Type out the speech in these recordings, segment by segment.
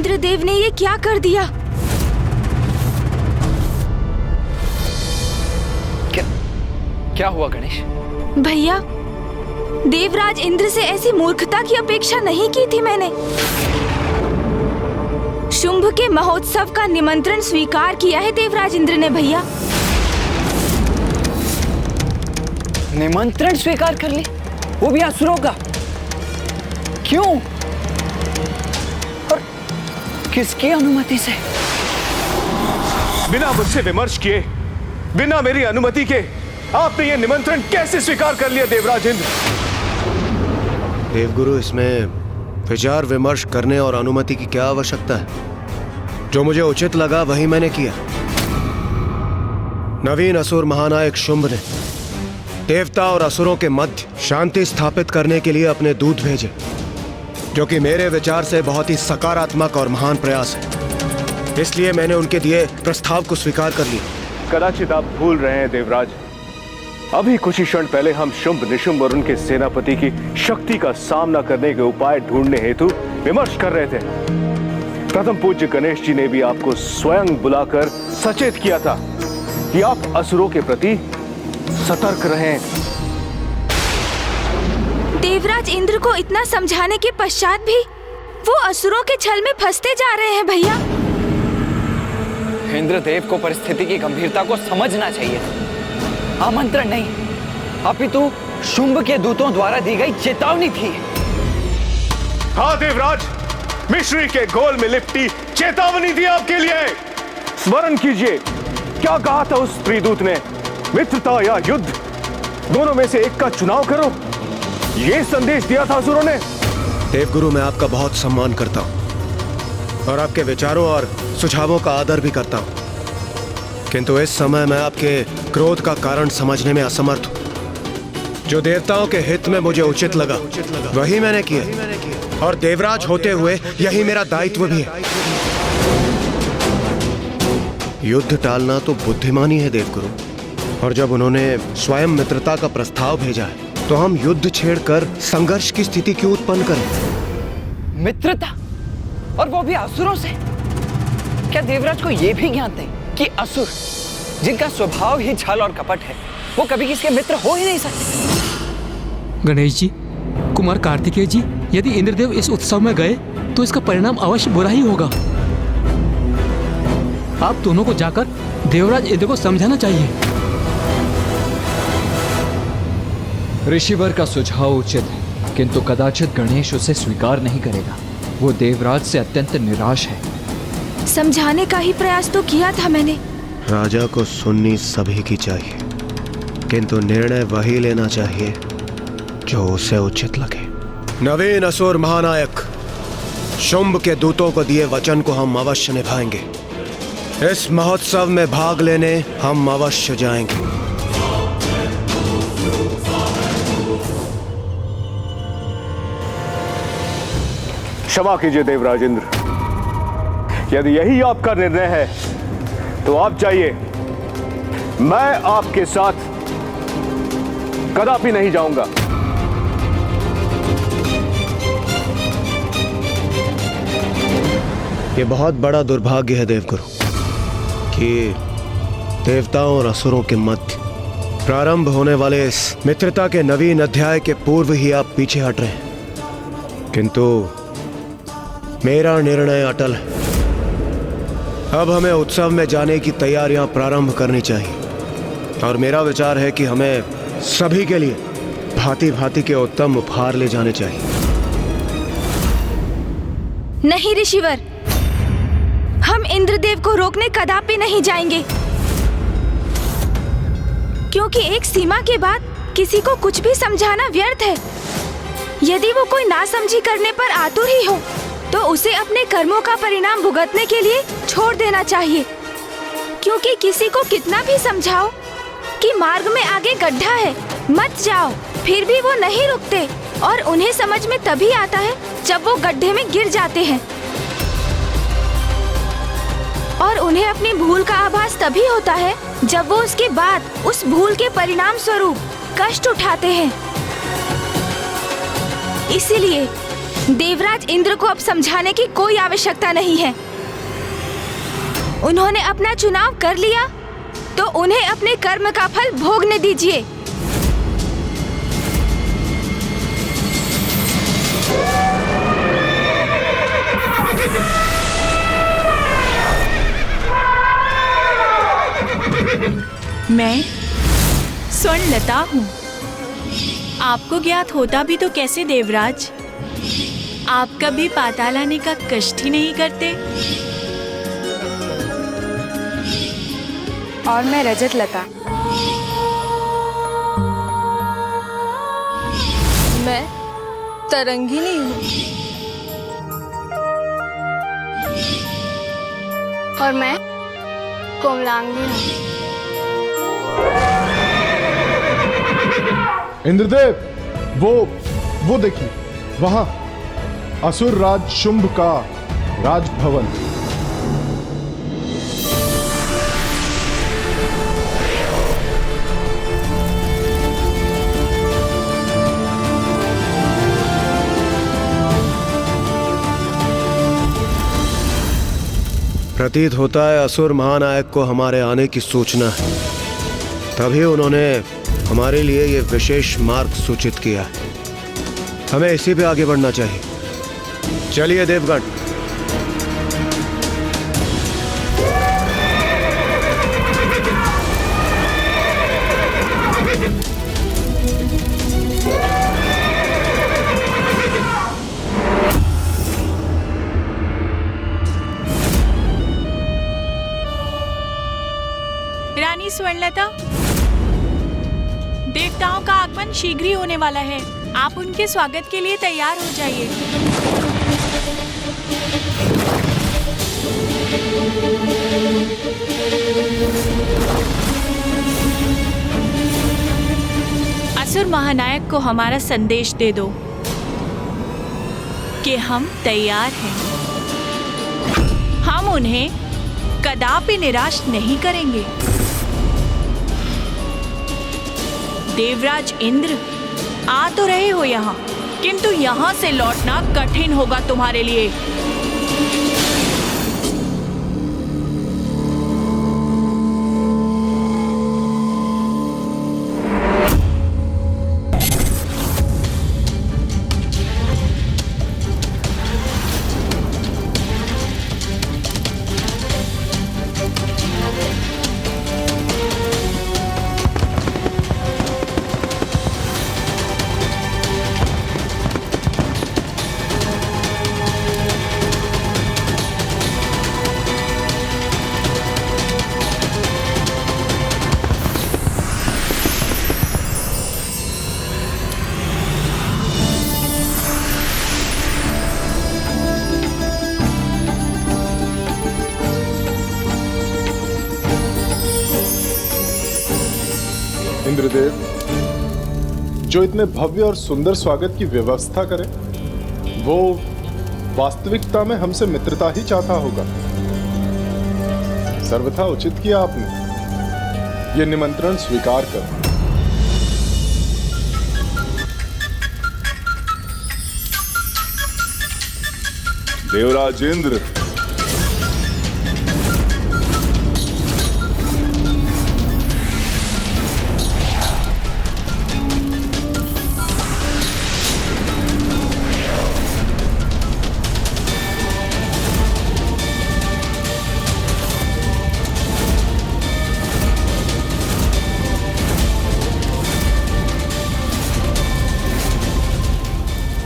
इंद्रदेव ने ये क्या कर दिया? क्या हुआ गणेश? भैया, देवराज इंद्र से ऐसी मूर्खता की अपेक्षा नहीं की थी मैंने। शुंभ के महोत्सव का निमंत्रण स्वीकार किया है देवराज इंद्र ने भैया। निमंत्रण स्वीकार कर ली, वो भी असुरों का? क्यों और किसकी अनुमति से? बिना मुझसे विमर्श किए, बिना मेरी अनुमति के आपने ये निमंत्रण कैसे स्वीकार कर लिया देवराज इंद्र? देवगुरु, इसमें विचार विमर्श करने और अनुमति की क्या आवश्यकता है? जो मुझे उचित लगा वही मैंने किया। नवीन असुर महानायक शुंभ ने देवता और असुरों के मध्य शांति स्थापित करने के लिए अपने दूत भेजे, जो कि मेरे विचार से बहुत ही सकारात्मक और महान प्रयास है। इसलिए मैंने उनके दिए प्रस्ताव को स्वीकार कर लिया। कदाचित आप भूल रहे हैं देवराज, अभी कुछ ही क्षण पहले हम शुंभ निशुंभ और उनके सेनापति की शक्ति का सामना करने के उपाय ढूंढने हेतु विमर्श कर रहे थे। प्रथम पूज्य गणेश जी ने भी आपको स्वयं बुलाकर सचेत किया था कि आप असुरों के प्रति सतर्क रहें। देवराज इंद्र को इतना समझाने के पश्चात भी वो असुरों के छल में फंसते जा रहे हैं भैया। इंद्रदेव को परिस्थिति की गंभीरता को समझना चाहिए। आमंत्रण नहीं, अपितु शुंभ के दूतों द्वारा दी गई चेतावनी थी। हाँ देवराज, मिश्री के घोल में लिपटी चेतावनी थी आपके लिए। स्मरण कीजिए, क्या कहा था उस त्रिदूत ने? मित्रता या युद्ध, दोनों में से एक का चुनाव करो, ये संदेश दिया था असुरों ने। देवगुरु, मैं आपका बहुत सम्मान करता हूं और आपके विचारों और सुझावों का आदर भी करता हूं, किंतु इस समय मैं आपके क्रोध का कारण समझने में असमर्थ हूं। जो देवताओं के हित में मुझे उचित लगा वही मैंने किया, और देवराज होते हुए यही मेरा दायित्व भी है। युद्ध टालना तो बुद्धिमानी है देवगुरु, और जब उन्होंने स्वयं मित्रता का प्रस्ताव भेजा है तो हम युद्ध छेड़कर संघर्ष की स्थिति क्यों उत्पन्न करें? मित्रता, और वो भी असुरों से? क्या देवराज को ये भी ज्ञात नहीं कि असुर, जिनका स्वभाव ही छल और कपट है, वो कभी किसी के मित्र हो ही नहीं सकते? गणेश जी, कुमार कार्तिकेय जी, यदि इंद्रदेव इस उत्सव में गए तो इसका परिणाम अवश्य बुरा ही होगा। आप दोनों को जाकर देवराज इंद्र को समझाना चाहिए। ऋषिवर का सुझाव उचित है, किंतु कदाचित गणेश उसे स्वीकार नहीं करेगा। वो देवराज से अत्यंत निराश है। समझाने का ही प्रयास तो किया था मैंने। राजा को सुननी सभी की चाहिए, किंतु निर्णय वही लेना चाहिए जो उसे उचित लगे। नवीन असुर महानायक शुंभ के दूतों को दिए वचन को हम अवश्य निभाएंगे। इस महोत्सव में भाग लेने हम अवश्य जाएंगे। क्षमा कीजिए देवराज इंद्र, यदि यही आपका निर्णय है तो आप जाइए, मैं आपके साथ कदापि नहीं जाऊंगा। ये बहुत बड़ा दुर्भाग्य है देवगुरु कि देवताओं और असुरों के मध्य प्रारंभ होने वाले इस मित्रता के नवीन अध्याय के पूर्व ही आप पीछे हट रहे हैं, किंतु मेरा निर्णय अटल है। अब हमें उत्सव में जाने की तैयारियां प्रारंभ करनी चाहिए, और मेरा विचार है कि हमें सभी के लिए भांति भांति के उत्तम उपहार ले जाने चाहिए। नहीं ऋषिवर, हम इंद्रदेव को रोकने कदापि नहीं जाएंगे, क्योंकि एक सीमा के बाद किसी को कुछ भी समझाना व्यर्थ है। यदि वो कोई नासमझी करने पर आतुर ही हो तो उसे अपने कर्मों का परिणाम भुगतने के लिए छोड़ देना चाहिए, क्योंकि किसी को कितना भी समझाओ कि मार्ग में आगे गड्ढा है, मत जाओ, फिर भी वो नहीं रुकते, और उन्हें समझ में तभी आता है जब वो गड्ढे में गिर जाते हैं, और उन्हें अपनी भूल का आभास तभी होता है जब वो उसके बाद उस भूल के परिणाम स्वरूप कष्ट उठाते हैं। इसीलिए देवराज इंद्र को अब समझाने की कोई आवश्यकता नहीं है। उन्होंने अपना चुनाव कर लिया तो उन्हें अपने कर्म का फल भोगने दीजिए। मैं स्वर्णलता हूँ। आपको ज्ञात होता भी तो कैसे देवराज, आप कभी पाताल आने का कष्ट ही नहीं करते। और मैं रजत लता। मैं तरंगिनी हूँ। और मैं कोमलांगी हूँ। इंद्रदेव, वो देखिए, वहां असुर राज शुंभ का राजभवन। प्रतीत होता है असुर महानायक को हमारे आने की सूचना है, तभी उन्होंने हमारे लिए ये विशेष मार्ग सूचित किया है। हमें इसी पे आगे बढ़ना चाहिए। चलिए देवगण। रानी स्वर्णलता, देवताओं का आगमन शीघ्र ही होने वाला है। आप उनके स्वागत के लिए तैयार हो जाइए। असुर महानायक को हमारा संदेश दे दो कि हम तैयार हैं। हम उन्हें कदापि निराश नहीं करेंगे। देवराज इंद्र, आ तो रहे हो यहाँ, किंतु यहाँ से लौटना कठिन होगा तुम्हारे लिए। इंद्रदेव, जो इतने भव्य और सुंदर स्वागत की व्यवस्था करे, वो वास्तविकता में हमसे मित्रता ही चाहता होगा। सर्वथा उचित किया आपने। ये निमंत्रण स्वीकार कर। देवराज इंद्र,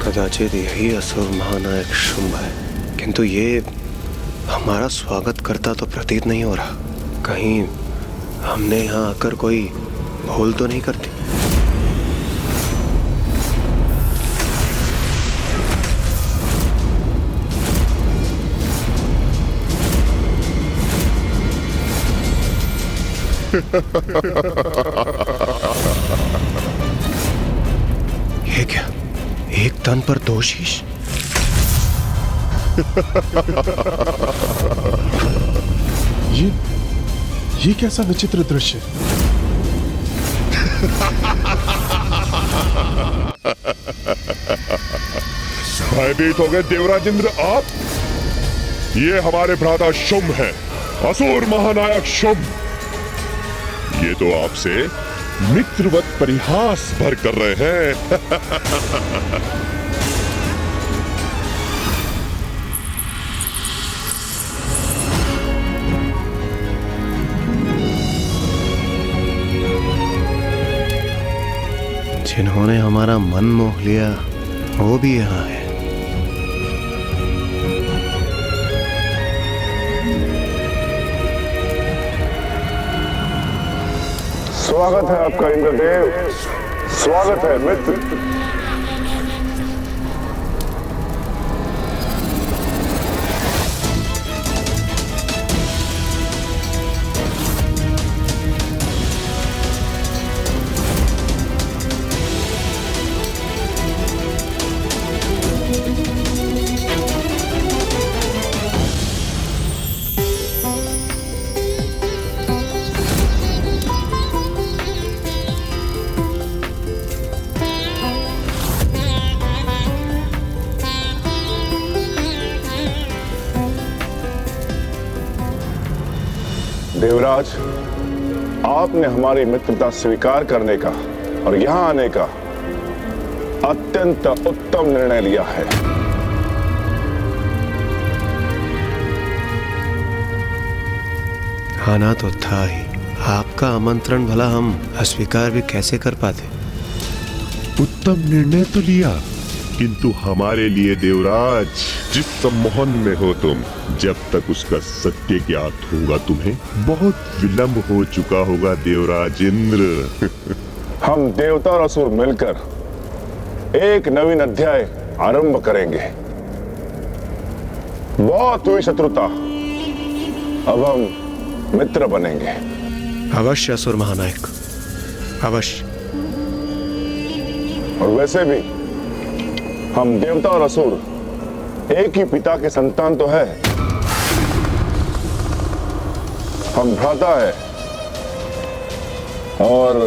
कदाचित यही असुर महानायक शुंभ है, किंतु ये हमारा स्वागत करता तो प्रतीत नहीं हो रहा। कहीं हमने यहाँ आकर कोई भूल तो नहीं करती? ये क्या, एक तन पर दो शीश? ये कैसा विचित्र दृश्य? भयभीत हो गए देवराज इंद्र आप? ये हमारे भ्राता शुंभ है, असुर महानायक शुंभ। ये तो आपसे मित्रवत परिहास भर कर रहे हैं। जिन्होंने हमारा मन मोह लिया वो भी यहाँ है। स्वागत है आपका इंद्रदेव, स्वागत है मित्र। देवराज, आपने हमारी मित्रता स्वीकार करने का और यहां आने का अत्यंत उत्तम निर्णय लिया है। आना तो था ही, आपका आमंत्रण भला हम अस्वीकार भी कैसे कर पाते। उत्तम निर्णय तो लिया, किंतु हमारे लिए देवराज, जिस सम्मोहन में हो तुम, जब तक उसका सत्य ज्ञात होगा तुम्हें बहुत विलंब हो चुका होगा देवराज इंद्र। हम देवता और असुर मिलकर एक नवीन अध्याय आरंभ करेंगे। बहुत हुई शत्रुता, अब हम मित्र बनेंगे। अवश्य असुर महानायक, अवश्य। और वैसे भी हम देवता और असुर एक ही पिता के संतान तो है। हम भ्राता है और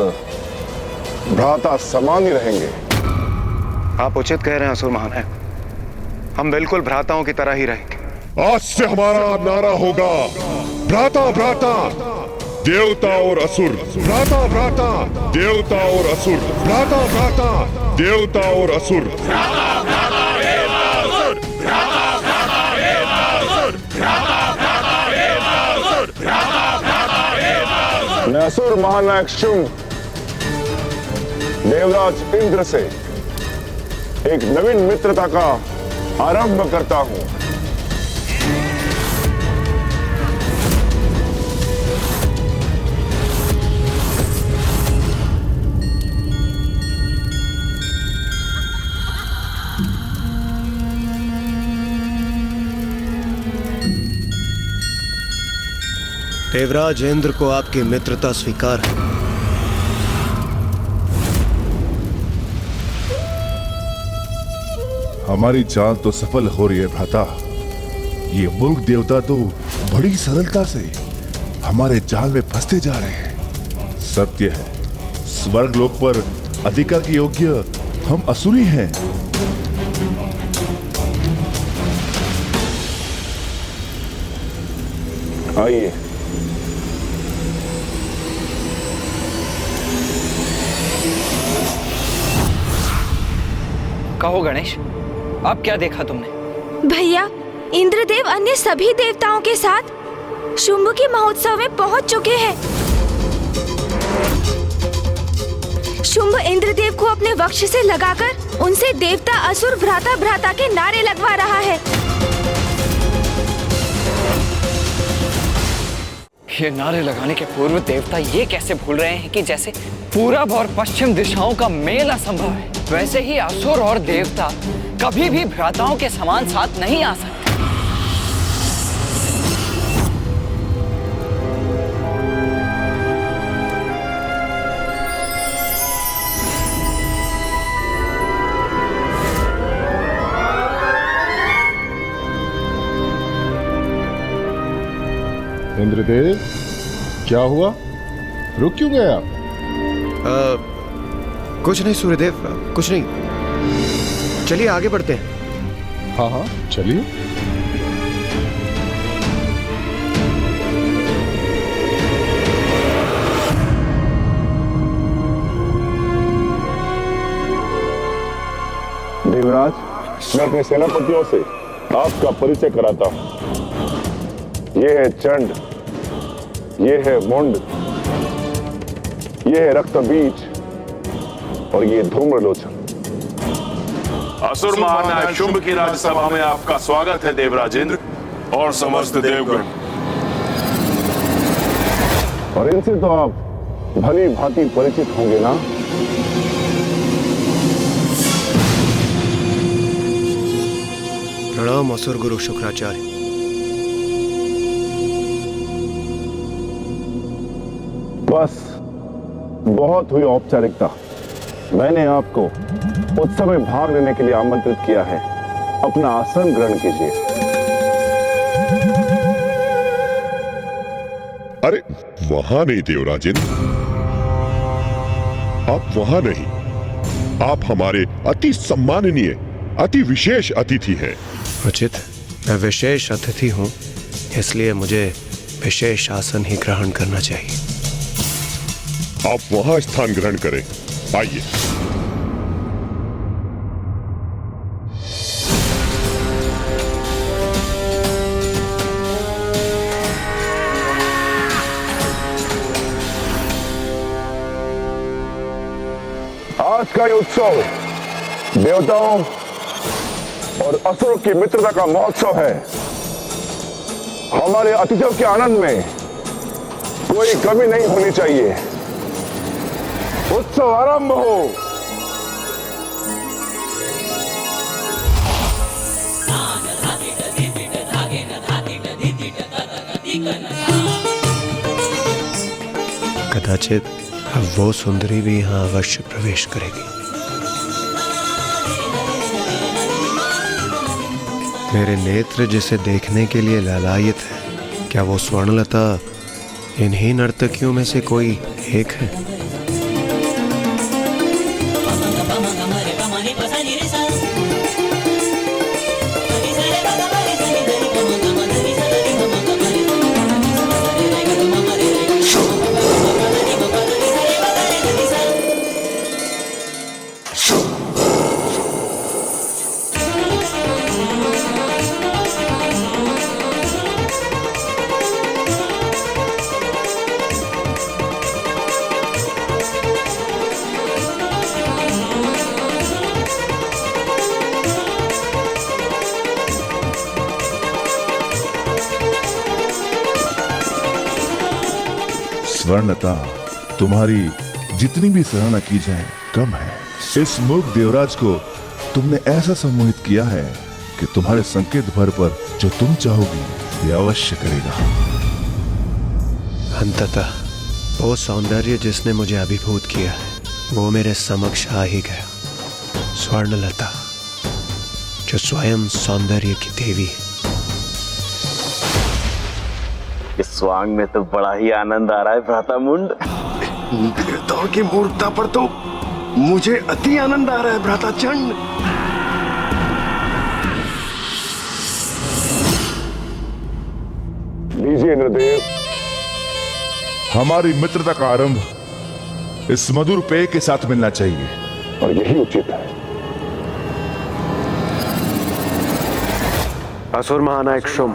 भ्राता समान ही रहेंगे। आप उचित कह रहे हैं असुर महानायक, हम बिल्कुल भ्राताओं की तरह ही रहेंगे। आज से हमारा नारा होगा भ्राता भ्राता देवता और असुर, भ्राता भ्राता देवता और असुर, भ्राता भ्राता देवता और असुर। मैं असुर महानायक शुंभ देवराज इंद्र से एक नवीन मित्रता का आरंभ करता हूं। देवराज इंद्र को आपकी मित्रता स्वीकार है। हमारी चाल तो सफल हो रही है भ्राता। ये मूर्ख देवता तो बड़ी सरलता से हमारे जाल में फंसते जा रहे हैं। सत्य है, स्वर्ग लोक पर अधिकार के योग्य हम असुरी हैं। आइए, कहो गणेश, अब क्या देखा तुमने? भैया, इंद्रदेव अन्य सभी देवताओं के साथ शुंभ के महोत्सव में पहुंच चुके हैं। शुंभ इंद्रदेव को अपने वक्ष से लगाकर उनसे देवता असुर भ्राता भ्राता के नारे लगवा रहा है। ये नारे लगाने के पूर्व देवता ये कैसे भूल रहे हैं कि जैसे पूरब और पश्चिम दिशाओं का मेल असंभव है, वैसे ही असुर और देवता कभी भी भ्राताओं के समान साथ नहीं आ सकते। इंद्रदेव, क्या हुआ? रुक क्यों गए आप? कुछ नहीं सूर्यदेव, कुछ नहीं। चलिए आगे बढ़ते हैं। हाँ हाँ चलिए। देवराज, मैं अपने सेनापतियों से आपका परिचय कराता हूं। ये है चंड, ये है मुंड, ये है रक्तबीज और ये धूम्रलोचन। असुर महानायक शुंभ की राज्यसभा में आपका स्वागत है देवराजेंद्र और समस्त देवगण। और इनसे तो आप भली भांति परिचित होंगे ना? प्रणाम असुर गुरु शुक्राचार्य। बस बहुत हुई औपचारिकता। मैंने आपको उत्सव में भाग लेने के लिए आमंत्रित किया है। अपना आसन ग्रहण कीजिए। अरे वहां नहीं देवराजेंद्र, आप वहां नहीं, आप हमारे अति सम्माननीय अति विशेष अतिथि हैं। उचित, मैं विशेष अतिथि हूं, इसलिए मुझे विशेष आसन ही ग्रहण करना चाहिए। आप वहां स्थान ग्रहण करें। आइए। आज का ये उत्सव देवताओं और असुरों की मित्रता का महोत्सव है। हमारे अतिथियों के आनंद में कोई कमी नहीं होनी चाहिए। उत्सव आरंभ हो। कदाचित अब वो सुंदरी भी यहाँ अवश्य प्रवेश करेगी। मेरे नेत्र जिसे देखने के लिए लालायित है, क्या वो स्वर्णलता इन्हीं नर्तकियों में से कोई एक है? स्वर्णता, तुम्हारी जितनी भी सराहना की जाए कम है। इस मूर्ख देवराज को तुमने ऐसा सम्मोहित किया है कि तुम्हारे संकेत भर पर जो तुम चाहोगी वे अवश्य करेगा। अंततः वो सौंदर्य जिसने मुझे अभिभूत किया है वो मेरे समक्ष आ ही गया। स्वर्णलता जो स्वयं सौंदर्य की देवी है। इस स्वांग में तो बड़ा ही आनंद आ रहा है भ्राता मुंड। देवताओं की मूर्खता पर तो मुझे अति आनंद आ रहा है भ्राता चंड। लीजिए इंद्रदेव। हमारी मित्रता का आरंभ इस मधुर पेय के साथ मिलना चाहिए और यही उचित है। असुर महानायक शुंभ,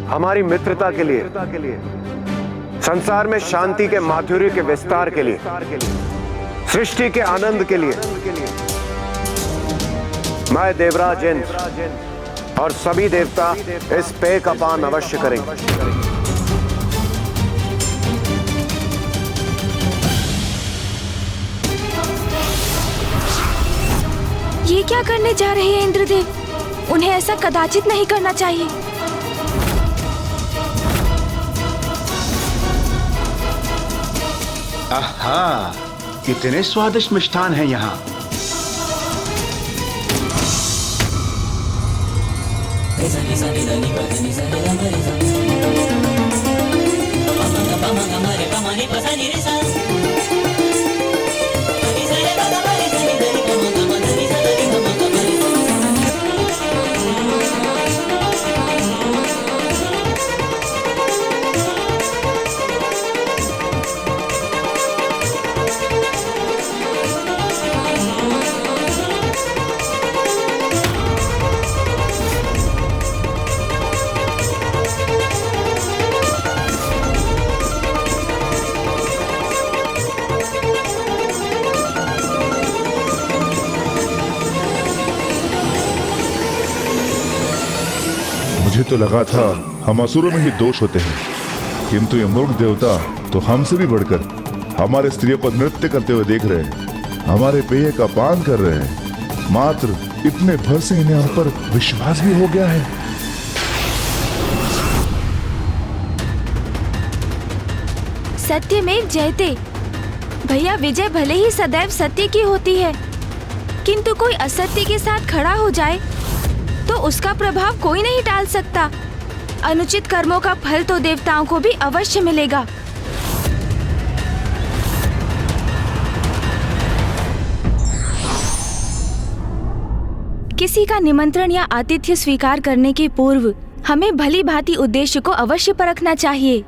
हमारी मित्रता के लिए, संसार में शांति के माधुर्य के विस्तार के लिए, सृष्टि के आनंद के लिए मैं देवराज इंद्र और सभी देवता इस पेय का पान अवश्य करेंगे। ये क्या करने जा रहे हैं इंद्रदेव? उन्हें ऐसा कदाचित नहीं करना चाहिए। आहा, कितने स्वादिष्ट मिष्ठान हैं यहाँ। मुझे तो लगा था हम असुरों में ही दोष होते हैं, किंतु ये मूर्ख देवता तो हमसे भी बढ़कर हमारे स्त्रियों को नृत्य करते हुए देख रहे हैं, हमारे पेय का पान कर रहे हैं। मात्र इतने भर से इन्हें हम पर विश्वास भी हो गया है। सत्यमेव जयते। भैया, विजय भले ही सदैव सत्य की होती है, किंतु कोई असत्य के साथ खड़ा हो जाए तो उसका प्रभाव कोई नहीं टाल सकता। अनुचित कर्मों का फल तो देवताओं को भी अवश्य मिलेगा। किसी का निमंत्रण या आतिथ्य स्वीकार करने के पूर्व हमें भली भांति उद्देश्य को अवश्य परखना चाहिए।